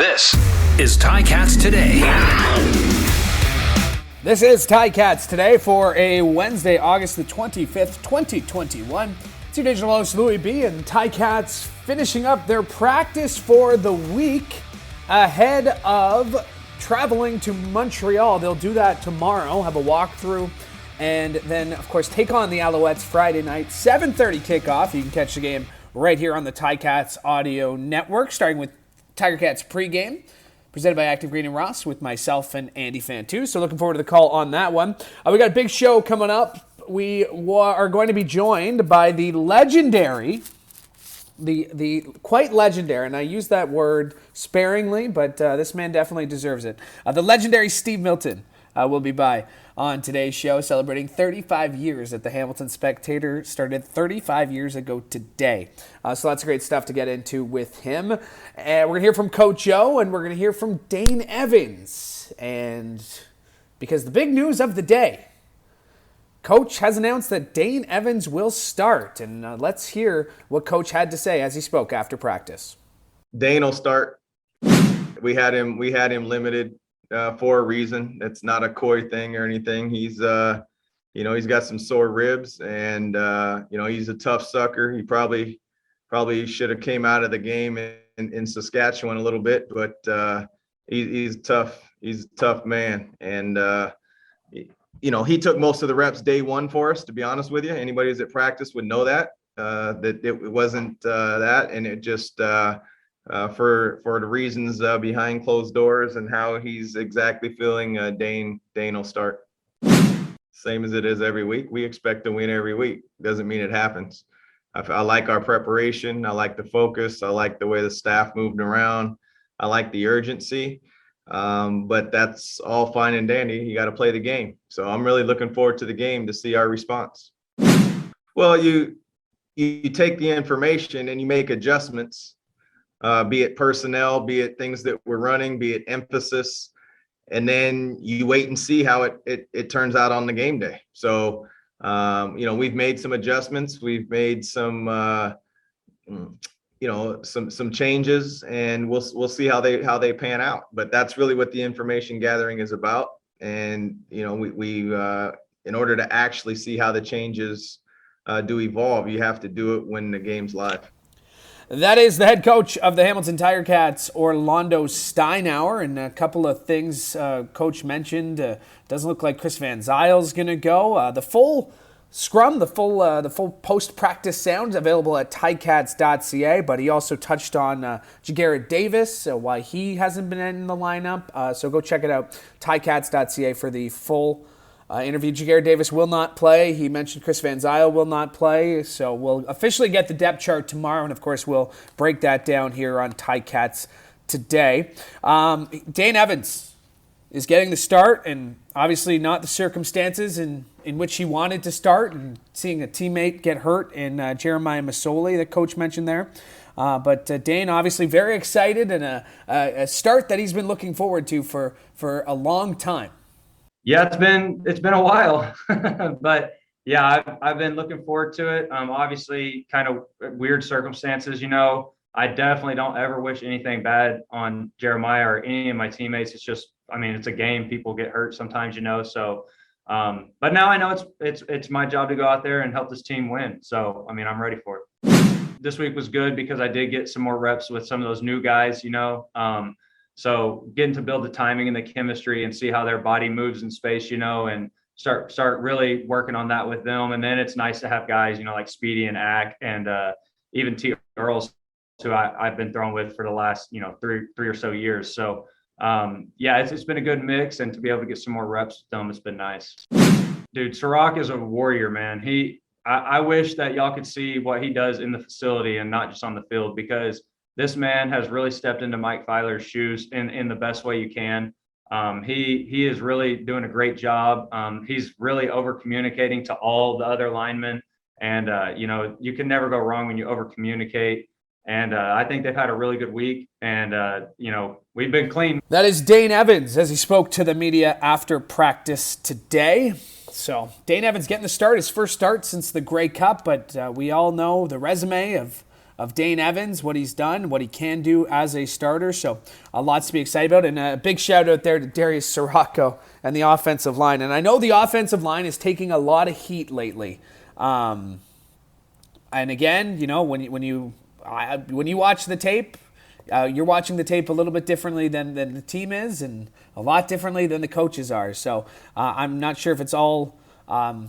This is Ticats Today. This is Ticats Today for a Wednesday, August the 25th, 2021. It's your digital host, Louie B, and Ticats finishing up their practice for the week ahead of traveling to Montreal. They'll do that tomorrow, have a walkthrough, and then, of course, take on the Alouettes Friday night, 7:30 kickoff. You can catch the game right here on the Ticats Audio Network, starting with Tiger Cats pregame, presented by Active Green and Ross with myself and Andy Fantu. So looking forward to the call on that one. We got a big show coming up. We are going to be joined by the legendary, the quite legendary, and I use that word sparingly, but this man definitely deserves it. The legendary Steve Milton will be by on today's show, celebrating 35 years at the Hamilton Spectator. Started 35 years ago today. So lots of great stuff to get into with him. And we're going to hear from Coach O, and we're going to hear from Dane Evans. And because the big news of the day, Coach has announced that Dane Evans will start. And let's hear what Coach had to say as he spoke after practice. Dane will start. We had him limited for a reason. It's not a coy thing or anything. He's he's got some sore ribs, and he's a tough sucker. He probably should have came out of the game in Saskatchewan a little bit, but he's tough. He's a tough man, and he took most of the reps day one for us. To be honest with you, anybody who's at practice would know that it wasn't that, and it just. For the reasons behind closed doors and how he's exactly feeling, Dane will start. Same as it is every week. We expect to win every week. Doesn't mean it happens. I like our preparation. I like the focus. I like the way the staff moved around. I like the urgency. But that's all fine and dandy. You got to play the game. So I'm really looking forward to the game to see our response. Well, you take the information and you make adjustments. Be it personnel, be it things that we're running, be it emphasis, and then you wait and see how it turns out on the game day. So, we've made some adjustments, we've made some changes, and we'll see how they pan out. But that's really what the information gathering is about. And we in order to actually see how the changes do evolve, you have to do it when the game's live. That is the head coach of the Hamilton Tiger Cats, Orlondo Steinauer, and a couple of things Coach mentioned. Doesn't look like Chris Van Zyle's going to go. The full scrum, the full post-practice sound available at ticats.ca, but he also touched on Jagarrett Davis, why he hasn't been in the lineup. So go check it out, ticats.ca for the full interview. Jagarrett Davis will not play. He mentioned Chris Van Zyle will not play. So we'll officially get the depth chart tomorrow, and of course we'll break that down here on Ticats Today. Dane Evans is getting the start, and obviously not the circumstances in which he wanted to start, and seeing a teammate get hurt in Jeremiah Masoli, the coach mentioned there. But Dane obviously very excited, and a start that he's been looking forward to for a long time. Yeah, it's been a while, but yeah, I've been looking forward to it. Obviously, kind of weird circumstances. I definitely don't ever wish anything bad on Jeremiah or any of my teammates. It's just, it's a game. People get hurt sometimes, So, but now I know it's my job to go out there and help this team win. So, I'm ready for it. This week was good because I did get some more reps with some of those new guys. So getting to build the timing and the chemistry and see how their body moves in space, and start really working on that with them. And then it's nice to have guys, like Speedy and Ack and even T. Earls, who I've been throwing with for the last, three or so years. So it's been a good mix, and to be able to get some more reps with them, it's been nice. Dude, Sirach is a warrior, man. I wish that y'all could see what he does in the facility and not just on the field, because this man has really stepped into Mike Filer's shoes in the best way you can. He is really doing a great job. He's really over communicating to all the other linemen, and you can never go wrong when you over communicate. And I think they've had a really good week, and we've been clean. That is Dane Evans as he spoke to the media after practice today. So Dane Evans getting the start, his first start since the Grey Cup, but we all know the resume of Dane Evans, what he's done, what he can do as a starter. So lots to be excited about. And a big shout out there to Darius Sirocco and the offensive line. And I know the offensive line is taking a lot of heat lately. And again, when you watch the tape, you're watching the tape a little bit differently than the team is, and a lot differently than the coaches are. So I'm not sure if it's all on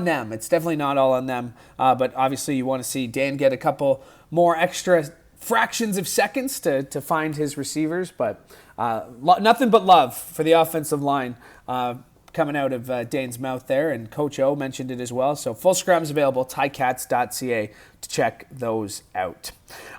them. It's definitely not all on them. But obviously you want to see Dan get a couple more extra fractions of seconds to find his receivers. But nothing but love for the offensive line coming out of Dane's mouth there, and Coach O mentioned it as well. So full scrums available, ticats.ca to check those out.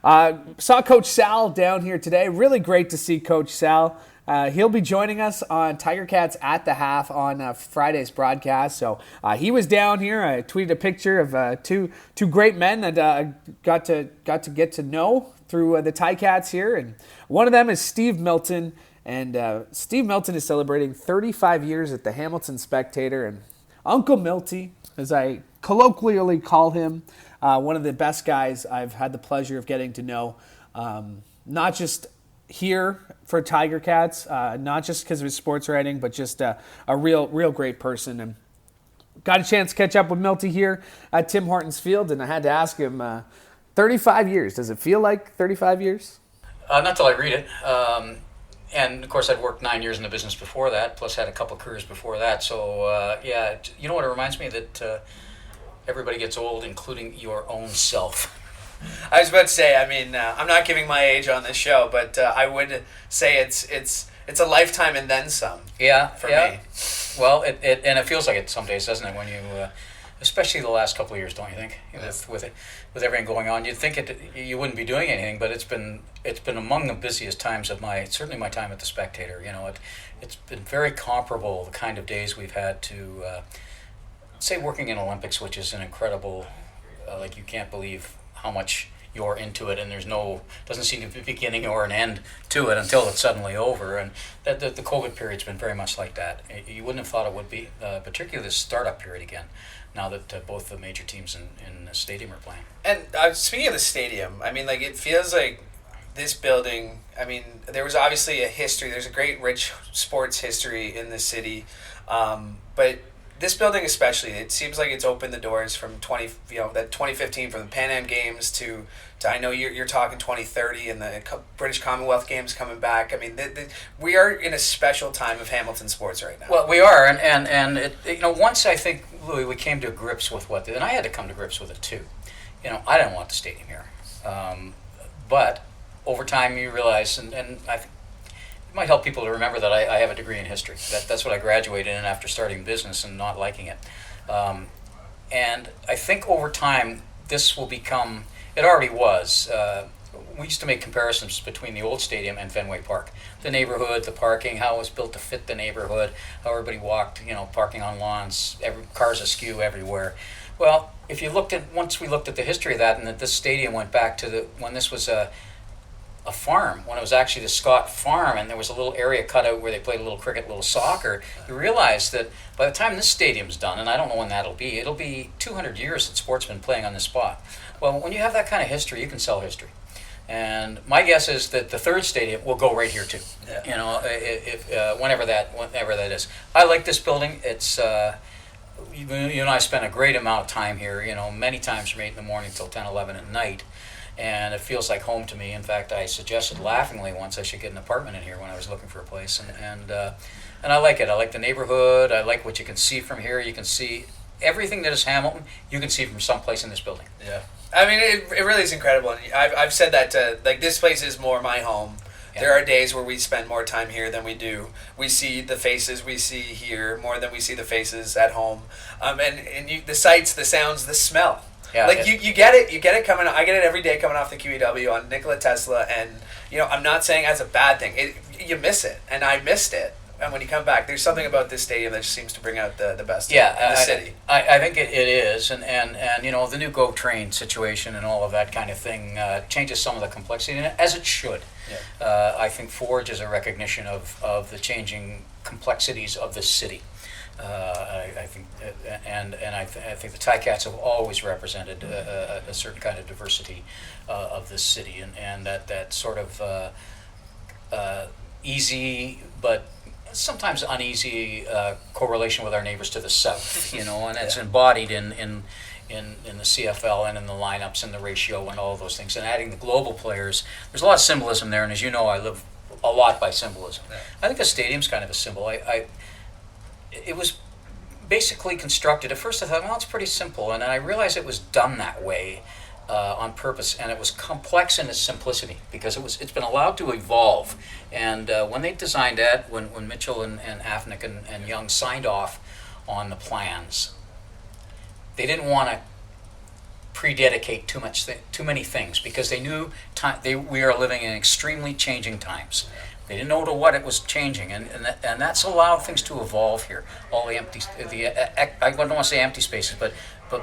Saw Coach Sal down here today. Really great to see Coach Sal. He'll be joining us on Tiger Cats at the half on Friday's broadcast. So he was down here. I tweeted a picture of two great men that got to get to know through the Ticats here, and one of them is Steve Milton. And Steve Milton is celebrating 35 years at the Hamilton Spectator. And Uncle Milty, as I colloquially call him, one of the best guys I've had the pleasure of getting to know, not just here for Tiger Cats, not just because of his sports writing, but just a real great person. And got a chance to catch up with Milty here at Tim Hortons Field, and I had to ask him, 35 years, does it feel like 35 years? Not till I read it. And, of course, I'd worked 9 years in the business before that, plus had a couple careers before that. So, you know what it reminds me? That everybody gets old, including your own self. I was about to say, I'm not giving my age on this show, but I would say it's a lifetime and then some. Yeah, for me. Well, it feels like it some days, doesn't it? When you, especially the last couple of years, don't you think? With everything going on, you'd think you wouldn't be doing anything, but it's been among the busiest times of my time at the Spectator. It's been very comparable, the kind of days we've had to say working in Olympics, which is an incredible, like you can't believe how much you're into it, and doesn't seem to be a beginning or an end to it until it's suddenly over. And that the COVID period's been very much like that. You wouldn't have thought it would be, particularly this startup period again, now that both the major teams in the stadium are playing. And speaking of the stadium, it feels like this building, there was obviously a history. There's a great rich sports history in the city, but this building especially, it seems like it's opened the doors from 2015 from the Pan Am Games to I know you're talking 2030 and the British Commonwealth Games coming back. We are in a special time of Hamilton sports right now. Well, we are, and it, once I think, Louie, we came to grips with and I had to come to grips with it too. I didn't want the stadium here, but over time you realize, and I think it might help people to remember that I have a degree in history. That's what I graduated in after starting business and not liking it. And I think over time this will become, it already was, we used to make comparisons between the old stadium and Fenway Park. The neighborhood, the parking, how it was built to fit the neighborhood, how everybody walked, parking on lawns, cars askew everywhere. Well, once we looked at the history of that, and that this stadium went back to when this was a farm, when it was actually the Scott Farm, and there was a little area cut out where they played a little cricket, a little soccer, you realize that by the time this stadium's done, and I don't know when it'll be 200 years that sport's been playing on this spot. Well, when you have that kind of history, you can sell history. And my guess is that the third stadium will go right here too. Yeah. Whenever that is. I like this building. It's you and I spent a great amount of time here. Many times from 8 in the morning till 10, 11 at night. And it feels like home to me. In fact, I suggested laughingly once I should get an apartment in here when I was looking for a place. And I like it. I like the neighborhood. I like what you can see from here. You can see everything that is Hamilton. You can see from someplace in this building. Yeah. It really is incredible. And I've said that this place is more my home. Yeah. There are days where we spend more time here than we do. We see the faces we see here more than we see the faces at home. The sights, the sounds, the smell. Yeah, you get it. You get it coming. I get it every day coming off the QEW on Nikola Tesla, and I'm not saying as a bad thing. You miss it, and I missed it. And when you come back, there's something about this stadium that just seems to bring out the best in the city. I think it is, and the new Go Train situation and all of that kind of thing changes some of the complexity, as it should. Yeah. I think Forge is a recognition of the changing complexities of this city. I think, I think the Ticats have always represented a certain kind of diversity of this city, and that sort of easy but sometimes uneasy correlation with our neighbors to the south, and it's embodied in the CFL and in the lineups and the ratio and all of those things. And adding the global players, there's a lot of symbolism there, and as you know, I live a lot by symbolism. Yeah. I think the stadium's kind of a symbol. It was basically constructed. At first I thought, well, it's pretty simple, and then I realized it was done that way on purpose, and it was complex in its simplicity because it's been allowed to evolve. And when they designed that, when Mitchell and Afnick and Young signed off on the plans, they didn't want to prededicate too many things because they knew we are living in extremely changing times. They didn't know to what it was changing, and that's allowed things to evolve here. All the I don't want to say empty spaces, but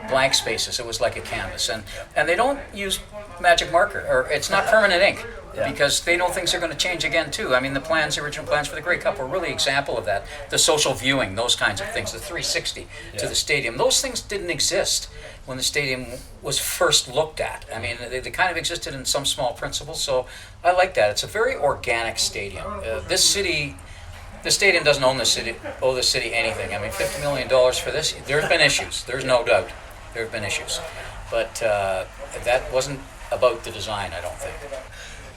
blank spaces. It was like a canvas, and they don't use magic marker, or it's not permanent ink, because they know things are going to change again too. I mean, the original plans for the Grey Cup were really an example of that. The social viewing, those kinds of things, the 360 to the stadium, those things didn't exist when the stadium was first looked at. I mean, they kind of existed in some small principles, so I like that. It's a very organic stadium. This stadium doesn't owe the city anything. I mean, $50 million for this, there have been issues. There's no doubt. There have been issues. But that wasn't about the design, I don't think.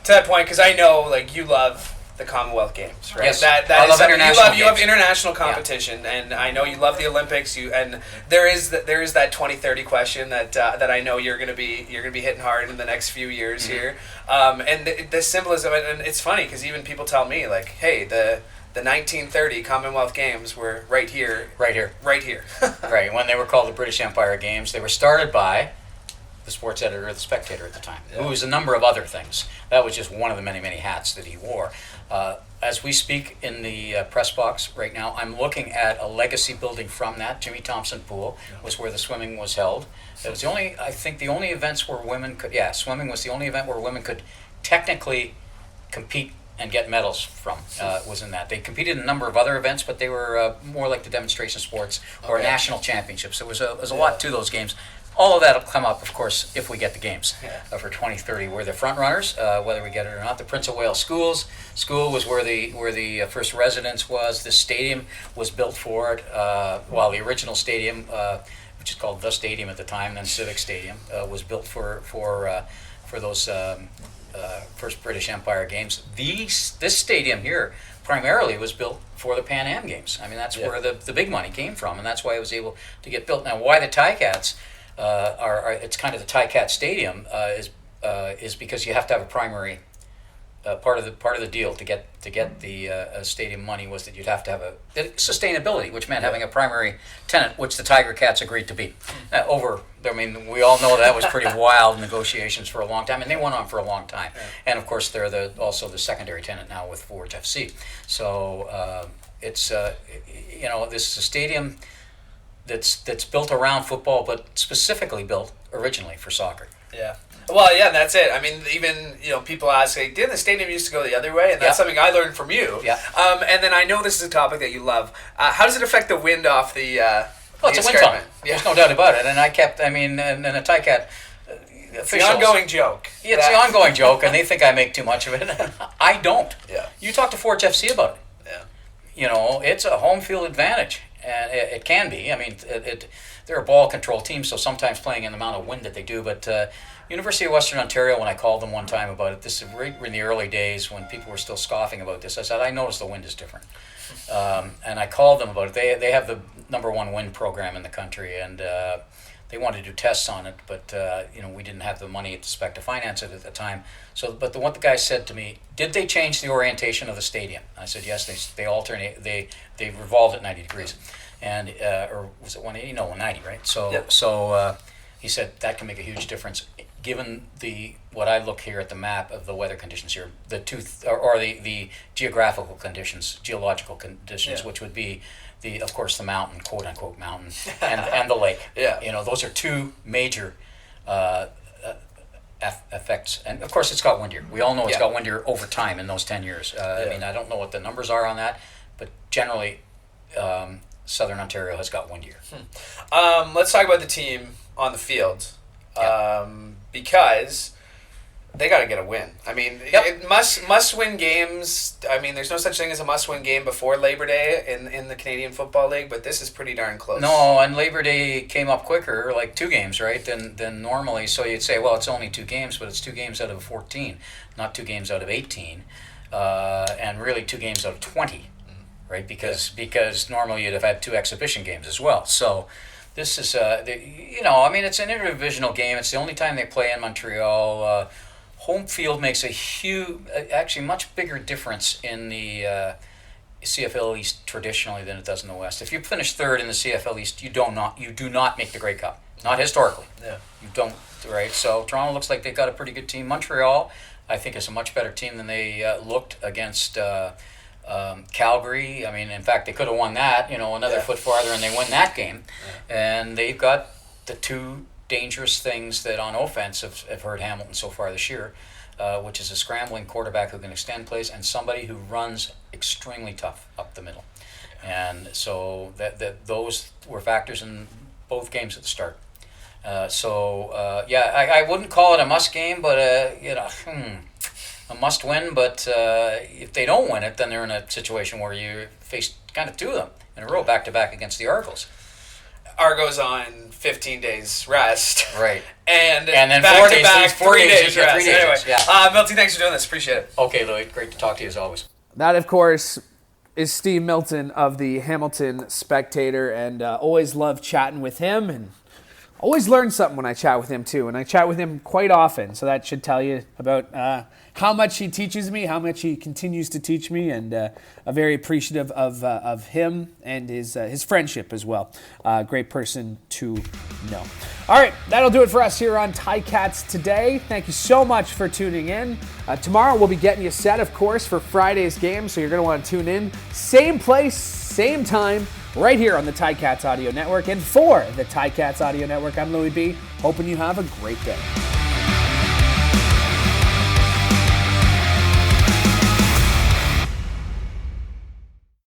To that point, because I know, like, you love the Commonwealth Games, right? Yes, that I love international you have games. International competition, and I know you love the Olympics. And there is that 2030 question that I know you're gonna be hitting hard in the next few years here. And the symbolism, and it's funny because even people tell me, like, hey, the 1930 Commonwealth Games were right here. Right, when they were called the British Empire Games, they were started by the sports editor of the Spectator at the time, who was a number of other things. That was just one of the many, many hats that he wore. As we speak in the press box right now, I'm looking at a legacy building from that. Jimmy Thompson Pool was where the swimming was held. It was the only events where women could, swimming was the only event where women could technically compete and get medals from, was in that. They competed in a number of other events, but they were more like the demonstration sports or national championships. There was a lot to those games. All of that will come up, of course, if we get the games for 2030. We're the front runners, whether we get it or not. The Prince of Wales School was where the first residence was. The stadium was built for it, while the original stadium, which is called the Stadium at the time, then Civic Stadium, was built for those first British Empire Games. This stadium here primarily was built for the Pan Am Games. I mean, that's where the big money came from, and that's why it was able to get built. Now, why the Ticats it's kind of the Ticat Stadium is because you have to have a primary part of the deal to get the stadium money was that you'd have to have sustainability, which meant having a primary tenant, which the Tiger Cats agreed to be. I mean, we all know that was pretty wild negotiations for a long time, and they went on for a long time. And of course, they're also the secondary tenant now with Forge FC. So it's this is a stadium that's built around football, but specifically built originally for soccer. Yeah. Well, yeah, that's it. I mean, even people ask, like, didn't the stadium used to go the other way? And that's something I learned from you. Yeah. And then I know this is a topic that you love. How does it affect the wind off the? It's a wind tunnel. There's no doubt about it. And and a Ticat. It's the ongoing joke. Yeah, it's the ongoing joke, and they think I make too much of it. I don't. Yeah. You talk to Forge FC about it. Yeah. It's a home field advantage. And it can be. I mean, they're a ball control team, so sometimes playing in the amount of wind that they do. But University of Western Ontario, when I called them one time about it, this is right in the early days when people were still scoffing about this, I said, I noticed the wind is different. And I called them about it. They have the #1 wind program in the country, and they wanted to do tests on it, but we didn't have the money at the Spec to finance it at the time. So, but what the guy said to me, did they change the orientation of the stadium? I said, yes, they alternate. They revolved at 90 degrees, and or was it 180? No, 190, right? So he said that can make a huge difference given what I look here at the map of the weather conditions here, the geographical conditions, geological conditions, which would be of course the mountain, quote unquote mountain, and the lake. Those are two major effects, and of course it's got windier. We all know it's got windier over time in those 10 years. I mean, I don't know what the numbers are on that, but generally Southern Ontario has got 1 year. Let's talk about the team on the field, because they got to get a win. I mean, it must win games. I mean, there's no such thing as a must win game before Labor Day in the Canadian Football League, but this is pretty darn close. No, and Labor Day came up quicker, like 2 games, right, than normally. So you'd say, well, it's only 2 games, but it's 2 games out of 14, not 2 games out of 18, and really 2 games out of 20, right? Because normally you'd have had 2 exhibition games as well. So this is, it's an interdivisional game. It's the only time they play in Montreal. Home field makes a huge, actually much bigger difference in the CFL East traditionally than it does in the West. If you finish 3rd in the CFL East, you do not make the Grey Cup. Not historically. Yeah. You don't, right? So Toronto looks like they've got a pretty good team. Montreal, I think, is a much better team than they looked against Calgary. I mean, in fact, they could have won that, another foot farther, and they win that game. Yeah. And they've got the 2 dangerous things that on offense have hurt Hamilton so far this year, which is a scrambling quarterback who can extend plays and somebody who runs extremely tough up the middle. And so that those were factors in both games at the start. I wouldn't call it a must game, but a must win. But if they don't win it, then they're in a situation where you face kind of 2 of them in a row, back to back against the Argos. Argos on 15 days rest. Right. And then back 4 to days, back, 4 days, 3 days rest. 3 days. Anyway, Yeah. Milton, thanks for doing this. Appreciate it. Okay, Louie, great to talk to you as always. That, of course, is Steve Milton of the Hamilton Spectator, and always love chatting with him, and always learn something when I chat with him too. And I chat with him quite often, so that should tell you about how much he teaches me, how much he continues to teach me, and very appreciative of him and his friendship as well. Great person to know. All right, that'll do it for us here on Ticats today. Thank you so much for tuning in. Tomorrow we'll be getting you set, of course, for Friday's game, so you're going to want to tune in. Same place, same time, right here on the Ticats Audio Network. And for the Ticats Audio Network, I'm Louie B, hoping you have a great day.